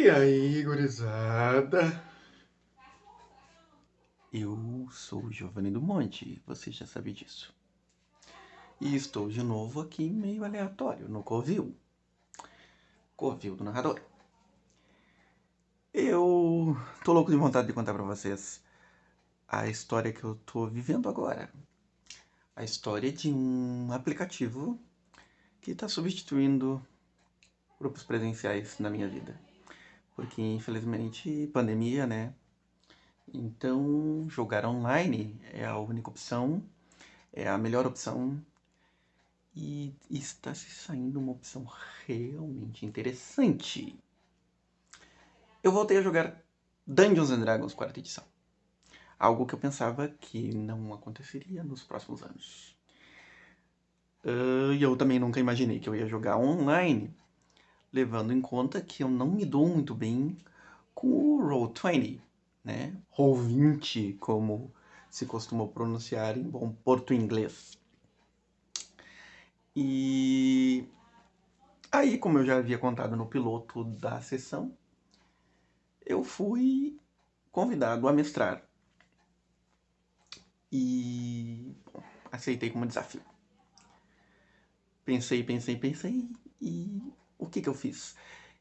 E aí, gurizada? Eu sou o Giovanni do Monte, você já sabe disso. E estou de novo aqui meio aleatório, no Covil do narrador. Eu tô louco de vontade de contar pra vocês a história que eu tô vivendo agora. A história de um aplicativo que tá substituindo grupos presenciais na minha vida. Porque infelizmente, pandemia, né? Então, jogar online é a única opção, é a melhor opção. E está se saindo uma opção realmente interessante. Eu voltei a jogar Dungeons and Dragons 4ª edição. Algo que eu pensava que não aconteceria nos próximos anos. E eu também nunca imaginei que eu ia jogar online, levando em conta que eu não me dou muito bem com o Roll20, né? Roll20, como se costuma pronunciar em bom porto-inglês. E aí, como eu já havia contado no piloto da sessão, eu fui convidado a mestrar e bom, aceitei como desafio. Pensei e o que eu fiz?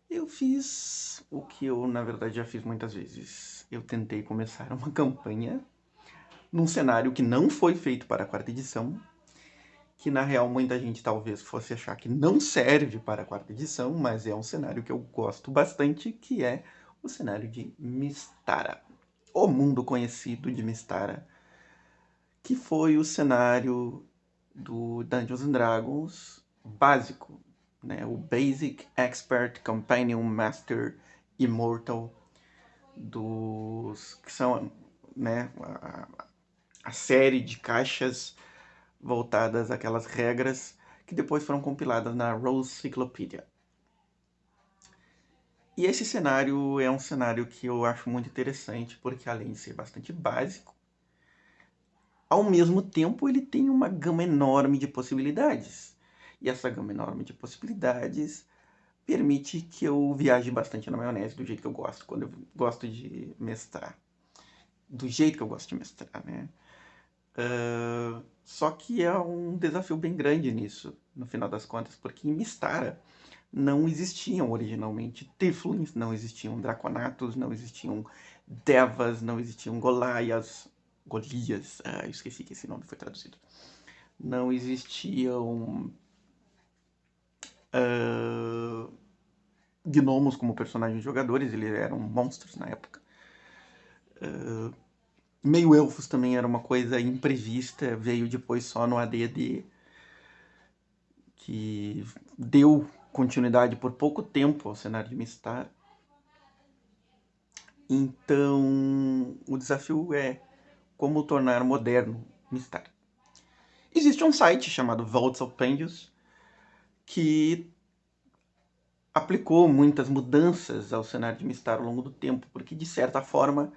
Eu fiz o que eu na verdade já fiz muitas vezes. Eu tentei começar uma campanha num cenário que não foi feito para a 4ª edição, que na real muita gente talvez fosse achar que não serve para a 4ª edição, mas é um cenário que eu gosto bastante, que é o cenário de Mystara. O mundo conhecido de Mystara, que foi o cenário do Dungeons and Dragons básico, né? O Basic Expert Companion Master Immortal dos que são, né, a série de caixas voltadas àquelas regras que depois foram compiladas na Rose Cyclopedia. E esse cenário é um cenário que eu acho muito interessante, porque além de ser bastante básico, ao mesmo tempo ele tem uma gama enorme de possibilidades. E essa gama enorme de possibilidades permite que eu viaje bastante na maionese do jeito que eu gosto, quando eu gosto de mestrar. Do jeito que eu gosto de mestrar, né? Só que é um desafio bem grande nisso, no final das contas, porque em Mystara não existiam originalmente Tiflins, não existiam Draconatos, não existiam Devas, não existiam Golias, eu esqueci que esse nome foi traduzido. Não existiam gnomos como personagens jogadores, eles eram monstros na época. Meio-elfos também era uma coisa imprevista, veio depois só no AD&D, que deu continuidade por pouco tempo ao cenário de Mystara. Então, o desafio é como tornar moderno Mystara. Existe um site chamado Vaults of Pendius que aplicou muitas mudanças ao cenário de Mystara ao longo do tempo, porque de certa forma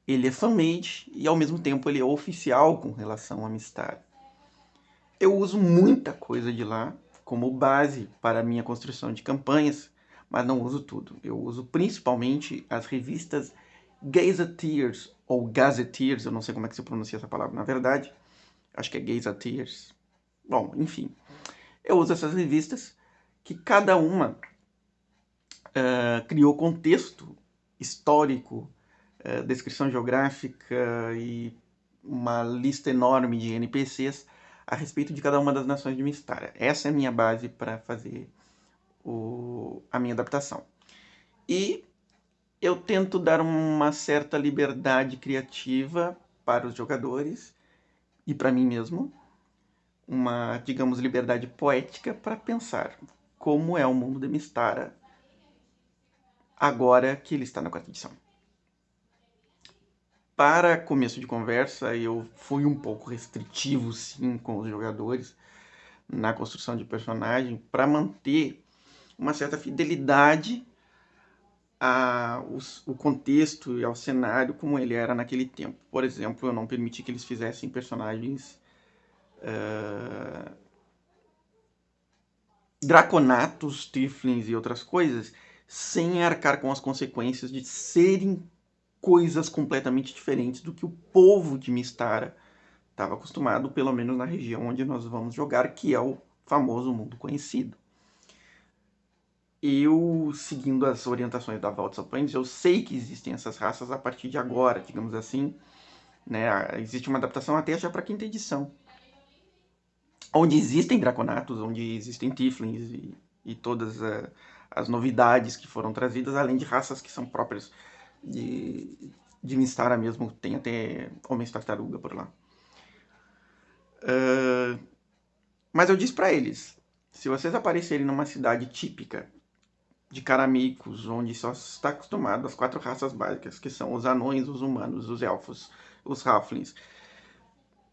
ele é fan-made e ao mesmo tempo ele é oficial com relação a Mystara. Eu uso muita coisa de lá como base para a minha construção de campanhas, mas não uso tudo. Eu uso principalmente as revistas Gazetteers ou Gazetteers, eu não sei como é que se pronuncia essa palavra na verdade, acho que é Gazetteers. Bom, enfim, eu uso essas revistas que cada uma criou contexto histórico, descrição geográfica e uma lista enorme de NPCs a respeito de cada uma das nações de Mystara. Essa é a minha base para fazer a minha adaptação. E eu tento dar uma certa liberdade criativa para os jogadores e para mim mesmo, uma, digamos, liberdade poética para pensar como é o mundo de Mystara agora que ele está na 4ª edição. Para começo de conversa, eu fui um pouco restritivo, sim, com os jogadores na construção de personagem para manter uma certa fidelidade ao contexto e ao cenário como ele era naquele tempo. Por exemplo, eu não permiti que eles fizessem personagens draconatos, tiflins e outras coisas sem arcar com as consequências de serem coisas completamente diferentes do que o povo de Mystara estava acostumado, pelo menos na região onde nós vamos jogar, que é o famoso mundo conhecido. Eu, seguindo as orientações da Vaults of Planes, eu sei que existem essas raças a partir de agora, digamos assim, né? Existe uma adaptação até já para a quinta edição, onde existem Draconatos, onde existem Tieflings e todas as novidades que foram trazidas, além de raças que são próprias de Mystara mesmo, tem até Homens Tartaruga por lá. Mas eu disse para eles, se vocês aparecerem numa cidade típica de Carameicos, onde só está acostumado às 4 raças básicas, que são os anões, os humanos, os elfos, os halflings,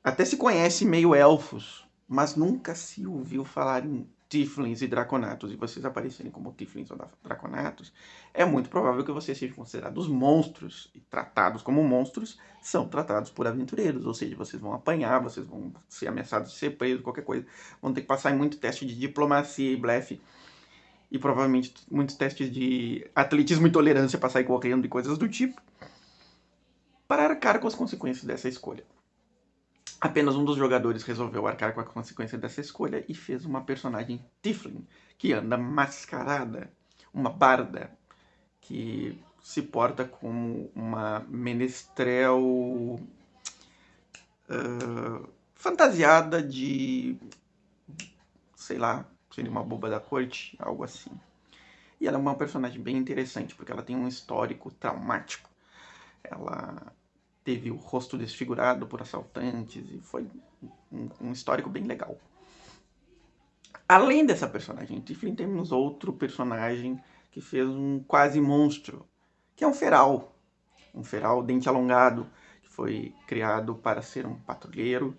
até se conhece meio elfos, mas nunca se ouviu falar em Tieflings e Draconatos, e vocês aparecerem como Tieflings ou Draconatos, é muito provável que vocês sejam considerados monstros, e tratados como monstros, são tratados por aventureiros, ou seja, vocês vão apanhar, vocês vão ser ameaçados de ser presos, qualquer coisa, vão ter que passar em muito teste de diplomacia e blefe, e provavelmente muitos testes de atletismo e tolerância para sair correndo e coisas do tipo, para arcar com as consequências dessa escolha. Apenas um dos jogadores resolveu arcar com a consequência dessa escolha e fez uma personagem Tiefling, que anda mascarada, uma barda, que se porta como uma menestrel fantasiada de, sei lá, seria uma boba da corte, algo assim. E ela é uma personagem bem interessante, porque ela tem um histórico traumático. Ela teve o rosto desfigurado por assaltantes e foi um histórico bem legal. Além dessa personagem Tiefling, temos outro personagem que fez um quase monstro, que é um feral. Um feral dente alongado, que foi criado para ser um patrulheiro.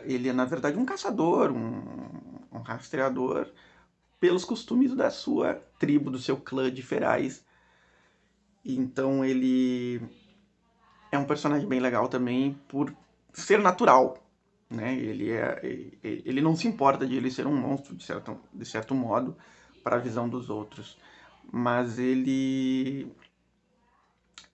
Ele é, na verdade, um caçador, um rastreador, pelos costumes da sua tribo, do seu clã de ferais. Então ele é um personagem bem legal também por ser natural, né? Ele não se importa de ele ser um monstro de certo modo para a visão dos outros, mas ele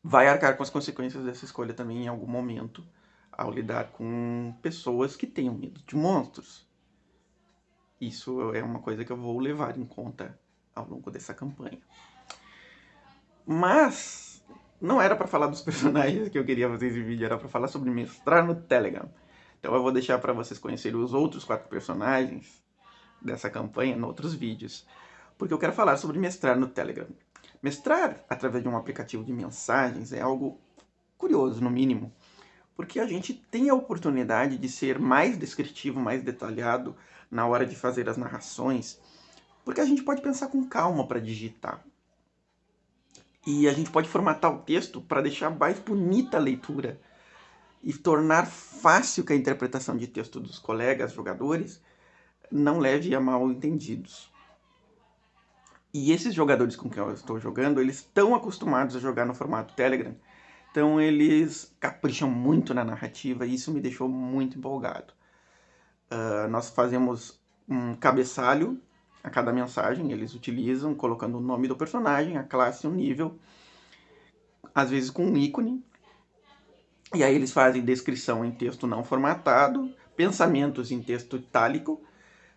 vai arcar com as consequências dessa escolha também em algum momento ao lidar com pessoas que tenham medo de monstros. Isso é uma coisa que eu vou levar em conta ao longo dessa campanha. Mas não era para falar dos personagens que eu queria fazer esse vídeo, era para falar sobre mestrar no Telegram. Então eu vou deixar para vocês conhecerem os outros 4 personagens dessa campanha em outros vídeos, porque eu quero falar sobre mestrar no Telegram. Mestrar através de um aplicativo de mensagens é algo curioso, no mínimo, porque a gente tem a oportunidade de ser mais descritivo, mais detalhado na hora de fazer as narrações, porque a gente pode pensar com calma para digitar. E a gente pode formatar o texto para deixar mais bonita a leitura e tornar fácil que a interpretação de texto dos colegas jogadores não leve a mal entendidos. E esses jogadores com quem eu estou jogando, eles estão acostumados a jogar no formato Telegram, então eles capricham muito na narrativa e isso me deixou muito empolgado. Nós fazemos um cabeçalho a cada mensagem, eles utilizam colocando o nome do personagem, a classe, o nível, às vezes com um ícone, e aí eles fazem descrição em texto não formatado, pensamentos em texto itálico,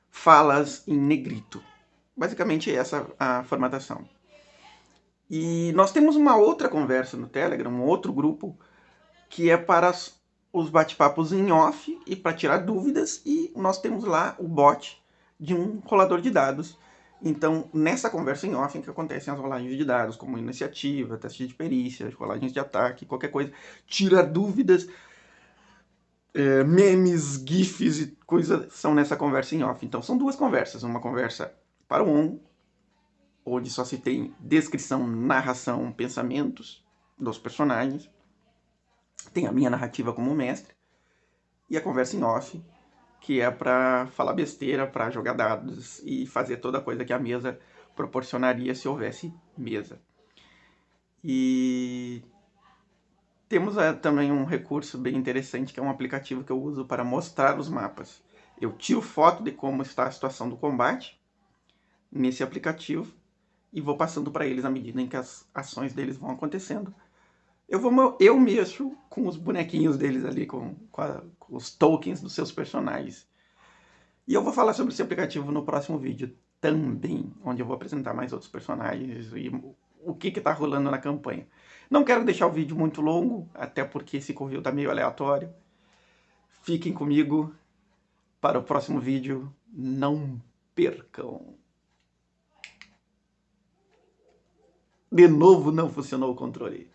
falas em negrito. Basicamente essa a formatação. E nós temos uma outra conversa no Telegram, um outro grupo, que é para os bate-papos em off e para tirar dúvidas, e nós temos lá o bot de um rolador de dados. Então, nessa conversa em off, em que acontecem as rolagens de dados, como iniciativa, teste de perícia, rolagens de ataque, qualquer coisa, tira dúvidas, memes, gifs e coisas são nessa conversa em off. Então, são 2 conversas, uma conversa para o on, onde só se tem descrição, narração, pensamentos dos personagens, tem a minha narrativa como mestre, e a conversa em off, que é para falar besteira, para jogar dados e fazer toda a coisa que a mesa proporcionaria se houvesse mesa. E temos também um recurso bem interessante, que é um aplicativo que eu uso para mostrar os mapas. Eu tiro foto de como está a situação do combate nesse aplicativo, e vou passando para eles à medida em que as ações deles vão acontecendo. Eu mexo com os bonequinhos deles ali, com os tokens dos seus personagens. E eu vou falar sobre esse aplicativo no próximo vídeo também, onde eu vou apresentar mais outros personagens e o que está rolando na campanha. Não quero deixar o vídeo muito longo, até porque esse covil está meio aleatório. Fiquem comigo para o próximo vídeo. Não percam! De novo não funcionou o controle.